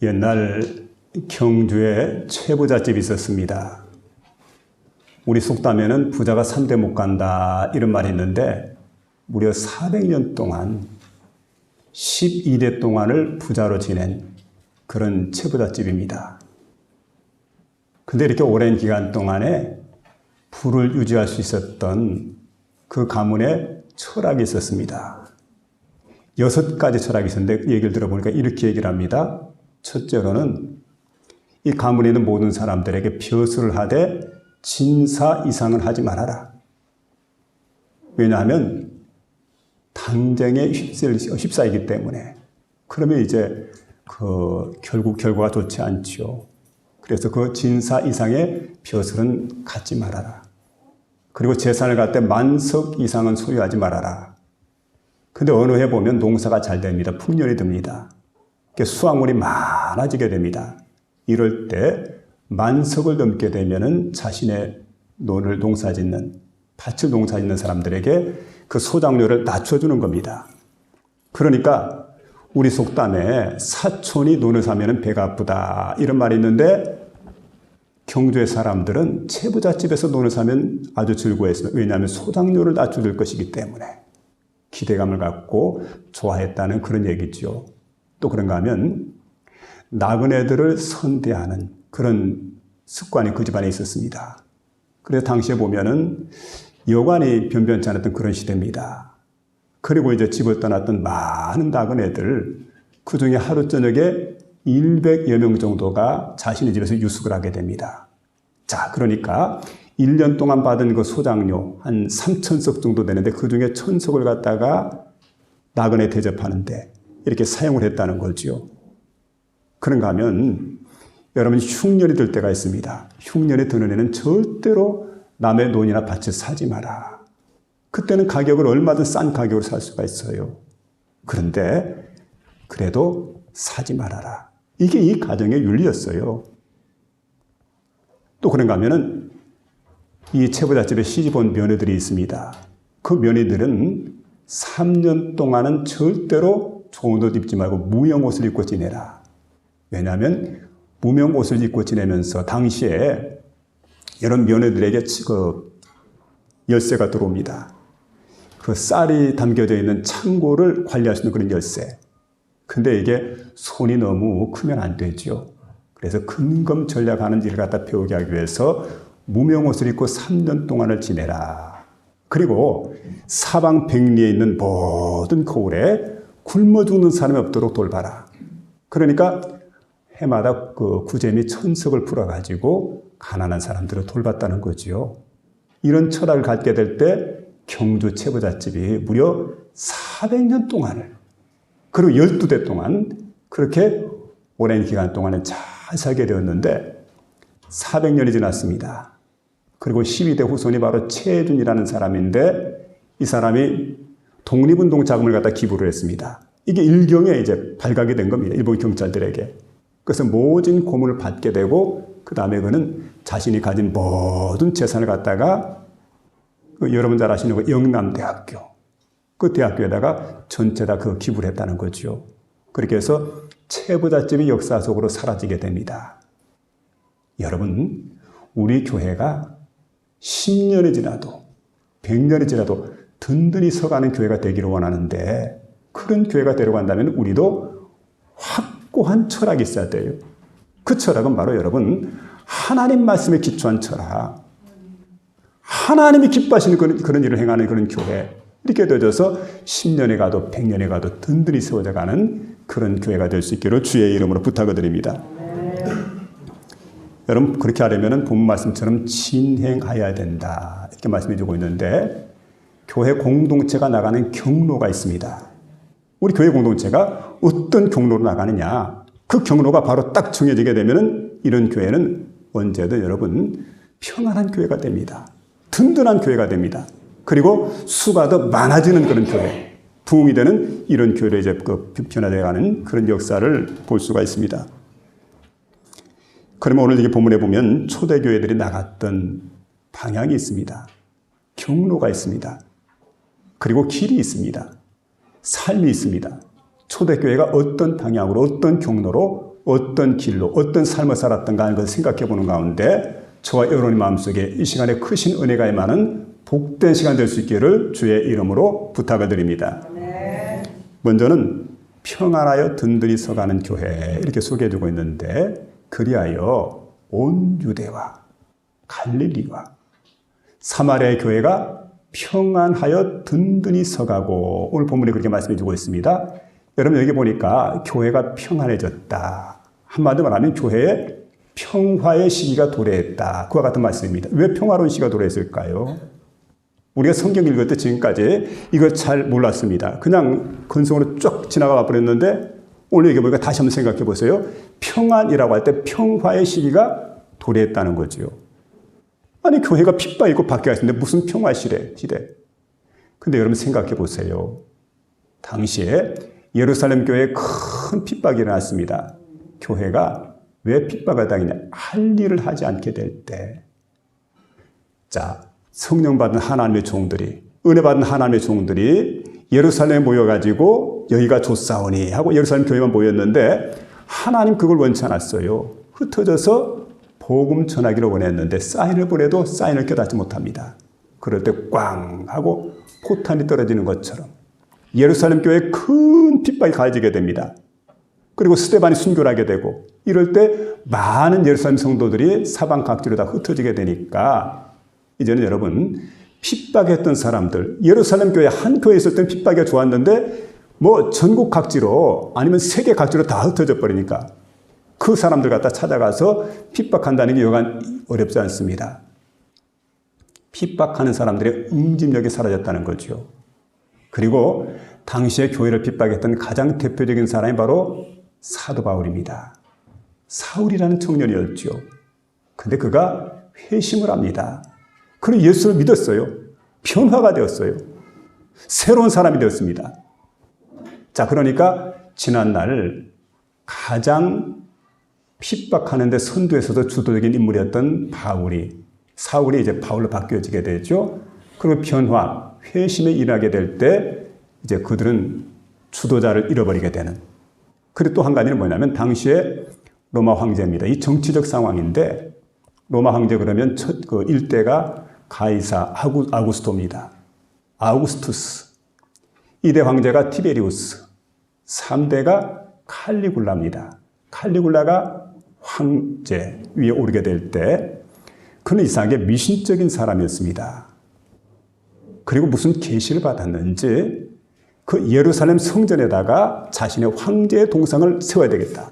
옛날 경주에 최부잣집이 있었습니다. 우리 속담에는 부자가 산대 못 간다 이런 말이 있는데 무려 400년 동안 12대 동안을 부자로 지낸 그런 최부잣집입니다. 근데 이렇게 오랜 기간 동안에 부를 유지할 수 있었던 그 가문에 철학이 있었습니다. 6가지 철학이 있었는데 얘기를 들어보니까 이렇게 얘기를 합니다. 첫째로는 이 가문에 있는 모든 사람들에게 벼슬을 하되 진사 이상을 하지 말아라. 왜냐하면 당쟁에 휩싸이기 때문에. 그러면 이제 결국 결과가 좋지 않죠. 그래서 그 진사 이상의 벼슬은 갖지 말아라. 그리고 재산을 갖되 만석 이상은 소유하지 말아라. 근데 어느 해 보면 농사가 잘 됩니다. 풍년이 듭니다. 수확물이 많아지게 됩니다. 이럴 때 만석을 넘게 되면은 자신의 밭을 농사짓는 사람들에게 그 소작료를 낮춰주는 겁니다. 그러니까 우리 속담에 사촌이 논을 사면은 배가 아프다 이런 말이 있는데 경주의 사람들은 최부잣집에서 논을 사면 아주 즐거워했습니다. 왜냐하면 소작료를 낮춰줄 것이기 때문에 기대감을 갖고 좋아했다는 그런 얘기죠. 또 그런가 하면 나그네들을 선대하는 그런 습관이 그 집안에 있었습니다. 그래서 당시에 보면은 여관이 변변치 않았던 그런 시대입니다. 그리고 이제 집을 떠났던 많은 나그네들, 그 중에 하루 저녁에 100여 명 정도가 자신의 집에서 유숙을 하게 됩니다. 자, 그러니까 1년 동안 받은 그 소작료 한 3,000석 정도 되는데 그 중에 1,000석을 갖다가 나그네 대접하는데 이렇게 사용을 했다는 거죠. 그런가 하면 여러분 흉년이 들 때가 있습니다. 흉년이 드는 애는 절대로 남의 논이나 밭을 사지 마라. 그때는 가격을 얼마든 싼 가격으로 살 수가 있어요. 그런데 그래도 사지 말아라. 이게 이 가정의 윤리였어요. 또 그런가 하면은 이 최부잣집에 시집온 며느들이 있습니다. 그 며느들은 3년 동안은 절대로 좋은 옷 입지 말고 무용 옷을 입고 지내라. 왜냐하면 무명 옷을 입고 지내면서 당시에 이런 며느들에게 그 열쇠가 들어옵니다. 그 쌀이 담겨져 있는 창고를 관리할 수 있는 그런 열쇠. 근데 이게 손이 너무 크면 안 되죠. 그래서 근검 전략하는 일을 갖다 배우게 하기 위해서 무명 옷을 입고 3년 동안을 지내라. 그리고 사방 백리에 있는 모든 거울에 굶어 죽는 사람이 없도록 돌봐라. 그러니까 해마다 그 구제미 1,000석을 풀어가지고 가난한 사람들을 돌봤다는 거지요. 이런 철학을 갖게 될 때 경주 최부잣집이 무려 400년 동안을, 그리고 12대 동안 그렇게 오랜 기간 동안은 잘 살게 되었는데 400년이 지났습니다. 그리고 12대 후손이 바로 최준이라는 사람인데 이 사람이 독립운동 자금을 갖다 기부를 했습니다. 이게 일경에 이제 발각이 된 겁니다. 일본 경찰들에게. 그래서 모진 고문을 받게 되고 그 다음에 그는 자신이 가진 모든 재산을 갖다가 여러분 잘 아시는 그 영남대학교, 그 대학교에다가 전체 다 그 기부를 했다는 거죠. 그렇게 해서 최부잣집이 역사 속으로 사라지게 됩니다. 여러분, 우리 교회가 10년이 지나도 100년이 지나도 든든히 서가는 교회가 되기를 원하는데 그런 교회가 되려고 한다면 우리도 확고한 철학이 있어야 돼요. 그 철학은 바로 여러분 하나님 말씀에 기초한 철학, 하나님이 기뻐하시는 그런 일을 행하는 그런 교회, 이렇게 되어져서 10년에 가도 100년에 가도 든든히 세워져 가는 그런 교회가 될 수 있기를 주의 이름으로 부탁을 드립니다. 여러분 그렇게 하려면 본문 말씀처럼 진행하여야 된다 이렇게 말씀해 주고 있는데 교회 공동체가 나가는 경로가 있습니다. 우리 교회 공동체가 어떤 경로로 나가느냐, 그 경로가 바로 딱 정해지게 되면 이런 교회는 언제든 여러분 평안한 교회가 됩니다. 든든한 교회가 됩니다. 그리고 수가 더 많아지는 그런 교회, 부흥이 되는 이런 교회로 이제 변화되어가는 그런 역사를 볼 수가 있습니다. 그러면 오늘 이 본문에 보면 초대교회들이 나갔던 방향이 있습니다. 경로가 있습니다. 그리고 길이 있습니다. 삶이 있습니다. 초대교회가 어떤 방향으로 어떤 경로로 어떤 길로 어떤 삶을 살았던가 하는 것을 생각해 보는 가운데 저와 여러분의 마음속에 이 시간에 크신 은혜가 임하는 복된 시간 될 수 있기를 주의 이름으로 부탁을 드립니다. 먼저는 평안하여 든든히 서가는 교회 이렇게 소개해주고 있는데 그리하여 온 유대와 갈릴리와 사마리아의 교회가 평안하여 든든히 서가고 오늘 본문에 그렇게 말씀해주고 있습니다. 여러분 여기 보니까 교회가 평안해졌다. 한마디로 말하면 교회에 평화의 시기가 도래했다. 그와 같은 말씀입니다. 왜 평화로운 시기가 도래했을까요? 우리가 성경 읽을 때 지금까지 이걸 잘 몰랐습니다. 그냥 근성으로 쭉 지나가 버렸는데 오늘 얘기 보니까 다시 한번 생각해 보세요. 평안이라고 할 때 평화의 시기가 도래했다는 거죠. 아니 교회가 핍박이 있고 박해가 있는데 무슨 평화 시대. 근데 여러분 생각해 보세요. 당시에 예루살렘 교회에 큰 핍박이 일어났습니다. 교회가 왜 핍박을 당했냐? 할 일을 하지 않게 될 때. 자, 성령 받은 하나님의 종들이, 은혜 받은 하나님의 종들이 예루살렘에 모여가지고 여기가 좋사오니 하고 예루살렘 교회만 모였는데 하나님 그걸 원치 않았어요. 흩어져서 복음 전하기를 원했는데 사인을 보내도 사인을 깨닫지 못합니다. 그럴 때 꽝 하고 포탄이 떨어지는 것처럼 예루살렘 교회에 큰 핍박이 가해지게 됩니다. 그리고 스데반이 순교를 하게 되고 이럴 때 많은 예루살렘 성도들이 사방 각지로 다 흩어지게 되니까 이제는 여러분 핍박했던 사람들 예루살렘 교회 한 교회에 있을 때는 핍박이 좋았는데 뭐 전국 각지로 아니면 세계 각지로 다 흩어져 버리니까 그 사람들 갖다 찾아가서 핍박한다는 게 여간 어렵지 않습니다. 핍박하는 사람들의 응집력이 사라졌다는 거죠. 그리고 당시에 교회를 핍박했던 가장 대표적인 사람이 바로 사도 바울입니다. 사울이라는 청년이었죠. 근데 그가 회심을 합니다. 그리고 예수를 믿었어요. 변화가 되었어요. 새로운 사람이 되었습니다. 자, 그러니까 지난날 가장 핍박하는데 선두에서도 주도적인 인물이었던 사울이 이제 바울로 바뀌어지게 되죠. 그리고 변화, 회심에 일하게 될 때 이제 그들은 주도자를 잃어버리게 되는. 그리고 또 한 가지는 뭐냐면 당시에 로마 황제입니다. 이 정치적 상황인데 로마 황제 그러면 첫 그 일대가 가이사 아구스토입니다. 아우구스투스. 2대 황제가 티베리우스. 3대가 칼리굴라입니다. 칼리굴라가 황제 위에 오르게 될 때 그는 이상하게 미신적인 사람이었습니다. 그리고 무슨 계시를 받았는지 그 예루살렘 성전에다가 자신의 황제의 동상을 세워야 되겠다.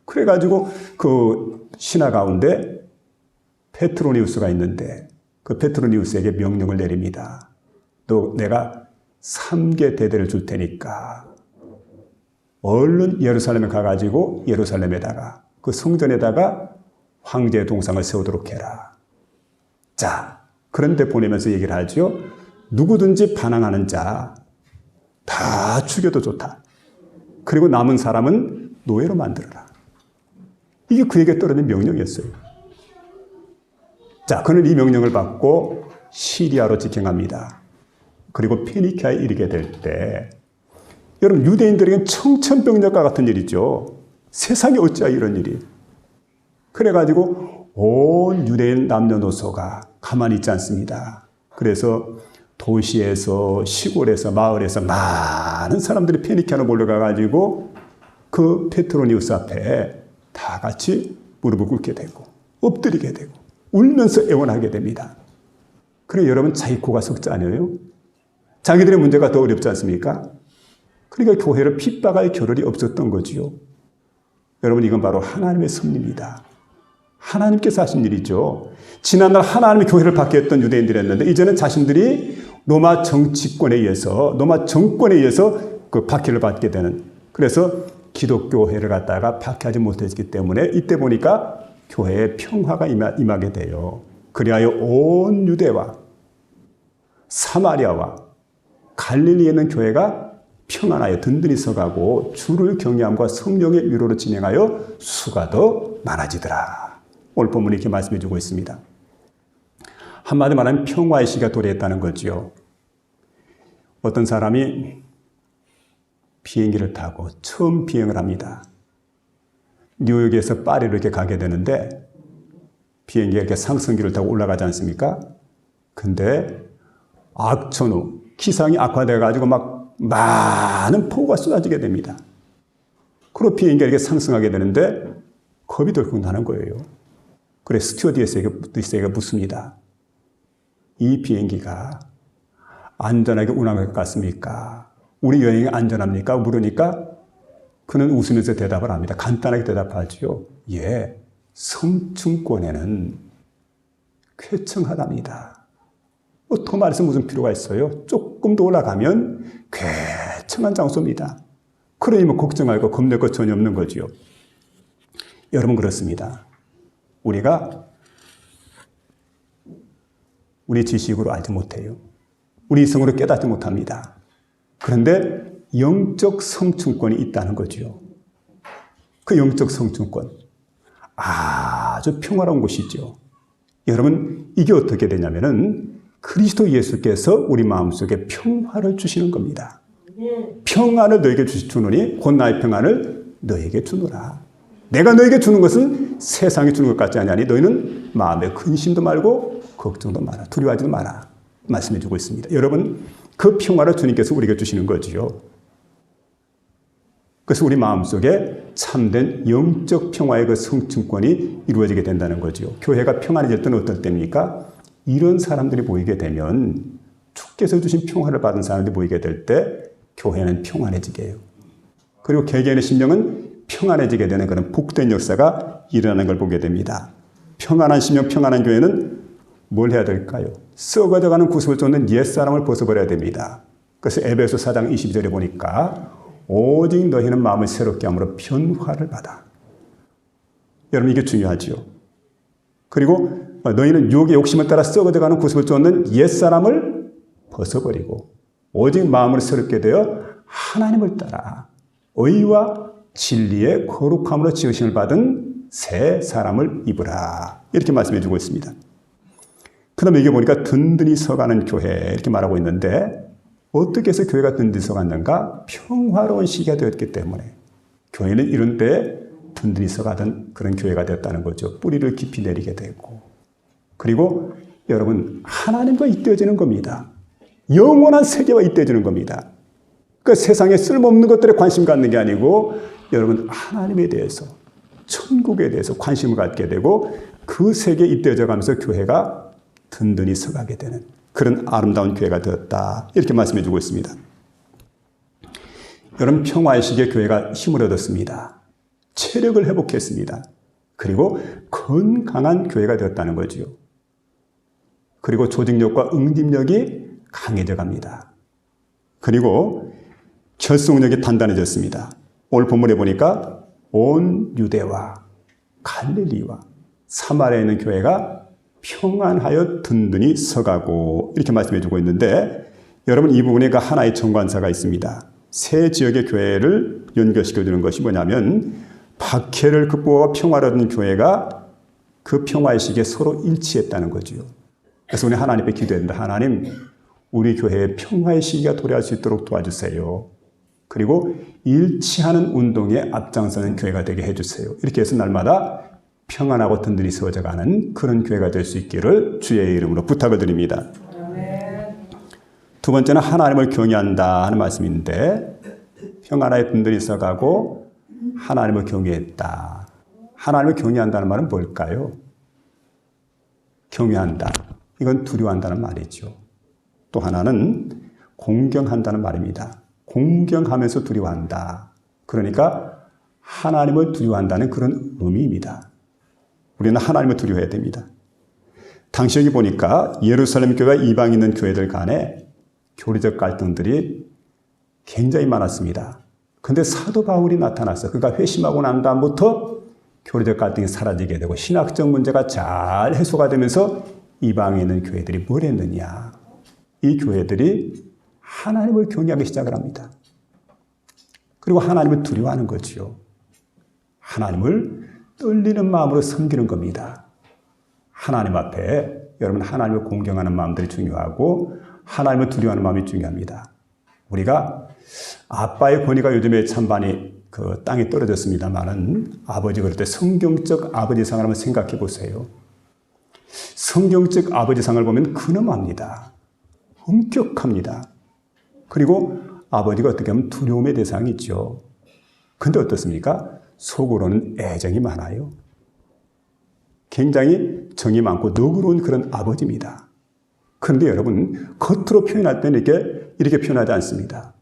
그래가지고 그 신하 가운데 페트로니우스가 있는데 그 페트로니우스에게 명령을 내립니다. 너 내가 3개 대대를 줄 테니까 얼른 예루살렘에 가가지고 예루살렘에다가 그 성전에다가 황제의 동상을 세우도록 해라. 자, 그런데 보내면서 얘기를 하죠. 누구든지 반항하는 자 다 죽여도 좋다. 그리고 남은 사람은 노예로 만들어라. 이게 그에게 떨어진 명령이었어요. 자, 그는 이 명령을 받고 시리아로 직행합니다. 그리고 페니키아에 이르게 될 때 여러분 유대인들에겐 청천벽력과 같은 일이죠. 세상에 어찌하여 이런 일이. 그래가지고 온 유대인 남녀노소가 가만히 있지 않습니다. 그래서 도시에서 시골에서 마을에서 많은 사람들이 페니키아로 몰려가가지고 그 페트로니우스 앞에 다 같이 무릎을 꿇게 되고 엎드리게 되고 울면서 애원하게 됩니다. 그래 여러분 자기 코가 석자 아니에요? 자기들의 문제가 더 어렵지 않습니까? 그러니까 교회를 핍박할 겨를이 없었던 거지요. 여러분 이건 바로 하나님의 섭리입니다. 하나님께서 하신 일이죠. 지난날 하나님의 교회를 받게 했던 유대인들이었는데 이제는 자신들이 로마 정치권에 의해서 로마 정권에 의해서 그 박해를 받게 되는 그래서 기독교회를 갖다가 박해하지 못했기 때문에 이때 보니까 교회에 평화가 임하게 돼요. 그리하여 온 유대와 사마리아와 갈릴리에 있는 교회가 평안하여 든든히 서가고 주를 경외함과 성령의 위로로 진행하여 수가 더 많아지더라. 오늘 본문이 이렇게 말씀해 주고 있습니다. 한마디로 말하면 평화의 시기가 도래했다는 거지요. 어떤 사람이 비행기를 타고 처음 비행을 합니다. 뉴욕에서 파리로 이렇게 가게 되는데 비행기가 이렇게 상승기를 타고 올라가지 않습니까? 근데 악천후, 기상이 악화돼가지고 막 많은 폭우가 쏟아지게 됩니다. 그리고 비행기가 이렇게 상승하게 되는데 겁이 덜컥 나는 거예요. 그래 스튜어디스에게 묻습니다. 이 비행기가 안전하게 운항할 것 같습니까? 우리 여행이 안전합니까? 물으니까 그는 웃으면서 대답을 합니다. 간단하게 대답하죠. 예, 성층권에는 쾌청하답니다. 더 말해서 무슨 필요가 있어요? 조금 더 올라가면 쾌청한 장소입니다. 그러니 걱정할 거 겁낼 거 전혀 없는 거지요. 여러분 그렇습니다. 우리가 우리 지식으로 알지 못해요. 우리 이성으로 깨닫지 못합니다. 그런데 영적 성층권이 있다는 거죠. 그 영적 성층권 아주 평화로운 곳이죠. 여러분 이게 어떻게 되냐면은 그리스도 예수께서 우리 마음속에 평화를 주시는 겁니다. 평안을 너에게 주노니 곧 나의 평안을 너에게 주노라. 내가 너에게 주는 것은 세상이 주는 것 같지 아니하니 너희는 마음에 근심도 말고 걱정도 마라. 두려워하지도 마라. 말씀해 주고 있습니다. 여러분 그 평화를 주님께서 우리에게 주시는 거지요. 그래서 우리 마음속에 참된 영적 평화의 그 성층권이 이루어지게 된다는 거죠. 교회가 평안해질 때는 어떨 때입니까? 이런 사람들이 모이게 되면 주께서 주신 평화를 받은 사람들이 모이게 될 때 교회는 평안해지게 해요. 그리고 개개인의 심령은 평안해지게 되는 그런 복된 역사가 일어나는 걸 보게 됩니다. 평안한 심령, 평안한 교회는 뭘 해야 될까요? 썩어져가는 구습을 쫓는 옛사람을 벗어버려야 됩니다. 그래서 에베소 4장 22절에 보니까 오직 너희는 마음을 새롭게 함으로 변화를 받아. 여러분 이게 중요하지요. 그리고 너희는 유혹의 욕심을 따라 썩어져가는 구습을 쫓는 옛사람을 벗어버리고 오직 마음을 새롭게 되어 하나님을 따라 의와 진리의 거룩함으로 지으심을 받은 새 사람을 입으라. 이렇게 말씀해 주고 있습니다. 그 다음에 여기 보니까 든든히 서가는 교회 이렇게 말하고 있는데 어떻게 해서 교회가 든든히 서갔는가? 평화로운 시기가 되었기 때문에 교회는 이런 때에 든든히 서가던 그런 교회가 되었다는 거죠. 뿌리를 깊이 내리게 되고 그리고 여러분 하나님과 잇대어지는 겁니다. 영원한 세계와 잇대어지는 겁니다. 그러니까 세상에 쓸모없는 것들에 관심 갖는 게 아니고 여러분 하나님에 대해서 천국에 대해서 관심을 갖게 되고 그 세계에 잇대어져 가면서 교회가 든든히 서가게 되는 그런 아름다운 교회가 되었다. 이렇게 말씀해 주고 있습니다. 여러분 평화의 시기에 교회가 힘을 얻었습니다. 체력을 회복했습니다. 그리고 건강한 교회가 되었다는 거지요. 그리고 조직력과 응집력이 강해져 갑니다. 그리고 결속력이 단단해졌습니다. 오늘 본문에 보니까 온 유대와 갈릴리와 사마리아에 있는 교회가 평안하여 든든히 서가고 이렇게 말씀해 주고 있는데 여러분 이 부분에 그 하나의 정관사가 있습니다. 세 지역의 교회를 연결시켜 주는 것이 뭐냐면 박해를 극복하고 평화를 얻은 교회가 그 평화의 시기에 서로 일치했다는 거죠. 그래서 우리 하나님 앞에 기도했는데 하나님 우리 교회의 평화의 시기가 도래할 수 있도록 도와주세요. 그리고 일치하는 운동에 앞장서는 교회가 되게 해주세요. 이렇게 해서 날마다 평안하고 든든히 서져가는 그런 교회가 될 수 있기를 주의 이름으로 부탁을 드립니다. 두 번째는 하나님을 경외한다 하는 말씀인데 평안하게 든든히 서가고 하나님을 경외했다. 하나님을 경외한다는 말은 뭘까요? 경외한다. 이건 두려워한다는 말이죠. 또 하나는 공경한다는 말입니다. 공경하면서 두려워한다. 그러니까 하나님을 두려워한다는 그런 의미입니다. 우리는 하나님을 두려워해야 됩니다. 당시 여기 보니까 예루살렘 교회와 이방인 있는 교회들 간에 교리적 갈등들이 굉장히 많았습니다. 그런데 사도 바울이 나타났어. 그가 회심하고 난 다음부터 교리적 갈등이 사라지게 되고 신학적 문제가 잘 해소가 되면서 이방에 있는 교회들이 뭘 했느냐. 이 교회들이 하나님을 경외하기 시작을 합니다. 그리고 하나님을 두려워하는 거지요. 하나님을 떨리는 마음으로 섬기는 겁니다. 하나님 앞에 여러분 하나님을 공경하는 마음들이 중요하고 하나님을 두려워하는 마음이 중요합니다. 우리가 아빠의 권위가 요즘에 참 많이 그 땅에 떨어졌습니다만은 아버지 그럴 때 성경적 아버지상을 한번 생각해 보세요. 성경적 아버지상을 보면 근엄합니다. 엄격합니다. 그리고 아버지가 어떻게 하면 두려움의 대상이죠. 근데 어떻습니까? 속으로는 애정이 많아요. 굉장히 정이 많고 너그러운 그런 아버지입니다. 그런데 여러분, 겉으로 표현할 때는 이렇게 표현하지 않습니다.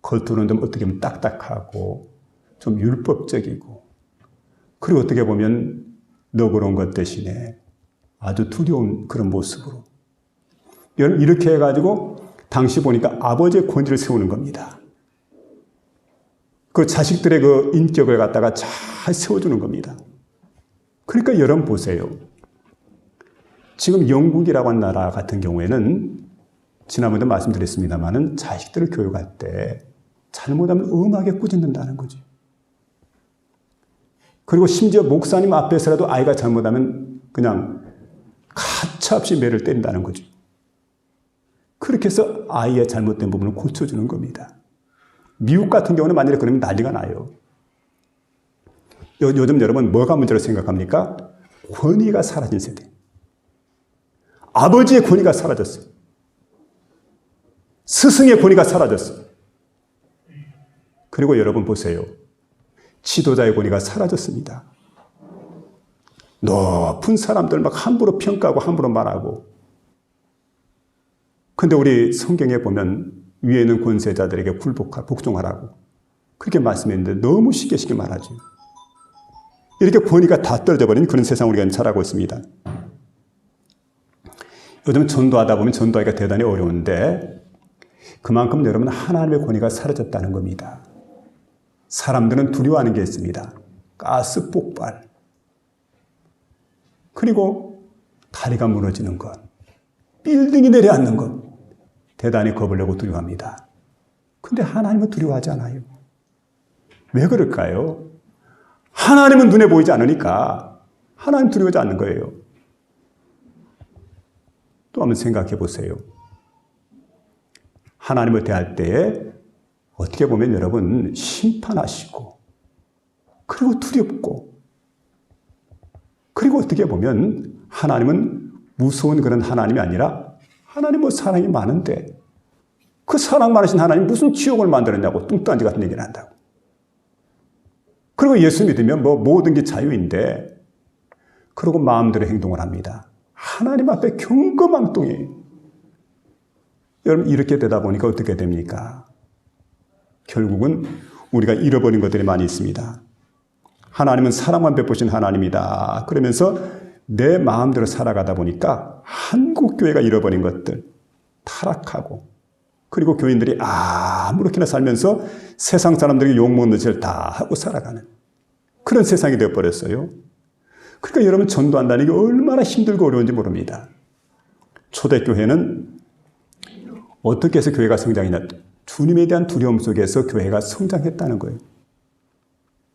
겉으로는 좀 어떻게 보면 딱딱하고 좀 율법적이고, 그리고 어떻게 보면 너그러운 것 대신에 아주 두려운 그런 모습으로. 여러분, 이렇게 해가지고 당시 보니까 아버지의 권위를 세우는 겁니다. 그 자식들의 그 인격을 갖다가 잘 세워주는 겁니다. 그러니까 여러분 보세요. 지금 영국이라고 하는 나라 같은 경우에는 지난번에도 말씀드렸습니다만은 자식들을 교육할 때 잘못하면 엄하게 꾸짖는다는 거죠. 그리고 심지어 목사님 앞에서라도 아이가 잘못하면 그냥 가차없이 매를 때린다는 거죠. 그렇게 해서 아이의 잘못된 부분을 고쳐주는 겁니다. 미국 같은 경우는 만약에 그러면 난리가 나요. 요즘 여러분 뭐가 문제로 생각합니까? 권위가 사라진 세대. 아버지의 권위가 사라졌어요. 스승의 권위가 사라졌어요. 그리고 여러분 보세요. 지도자의 권위가 사라졌습니다. 높은 사람들 막 함부로 평가하고 함부로 말하고. 근데 우리 성경에 보면 위에 있는 권세자들에게 복종하라고 그렇게 말씀했는데 너무 쉽게 말하죠. 이렇게 권위가 다 떨어져 버린 그런 세상 우리가 살아가고 있습니다. 요즘 전도하다 보면 전도하기가 대단히 어려운데 그만큼 여러분 하나님의 권위가 사라졌다는 겁니다. 사람들은 두려워하는 게 있습니다. 가스 폭발. 그리고 다리가 무너지는 것. 빌딩이 내려앉는 것. 대단히 겁을 내고 두려워합니다. 근데 하나님은 두려워하지 않아요. 왜 그럴까요? 하나님은 눈에 보이지 않으니까 하나님 두려워하지 않는 거예요. 또 한번 생각해 보세요. 하나님을 대할 때에 어떻게 보면 여러분 심판하시고 그리고 두렵고 그리고 어떻게 보면 하나님은 무서운 그런 하나님이 아니라 하나님은 사랑이 많은데 그 사랑 많으신 하나님 무슨 지옥을 만들었냐고 뚱딴지 같은 얘기를 한다고. 그리고 예수 믿으면 모든 게 자유인데 그러고 마음대로 행동을 합니다. 하나님 앞에 경거망동이에요. 여러분 이렇게 되다 보니까 어떻게 됩니까? 결국은 우리가 잃어버린 것들이 많이 있습니다. 하나님은 사랑만 베푸신 하나님이다. 그러면서 내 마음대로 살아가다 보니까 한국교회가 잃어버린 것들, 타락하고 그리고 교인들이 아무렇게나 살면서 세상 사람들에게 욕먹는 짓을 다 하고 살아가는 그런 세상이 되어버렸어요. 그러니까 여러분 전도한다는 게 얼마나 힘들고 어려운지 모릅니다. 초대교회는 어떻게 해서 교회가 성장했냐? 주님에 대한 두려움 속에서 교회가 성장했다는 거예요.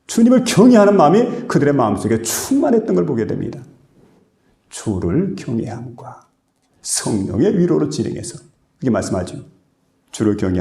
주님을 경외하는 마음이 그들의 마음속에 충만했던 걸 보게 됩니다. 주를 경외함과 성령의 위로로 진행해서 이게 말씀하죠. 주를 경외하는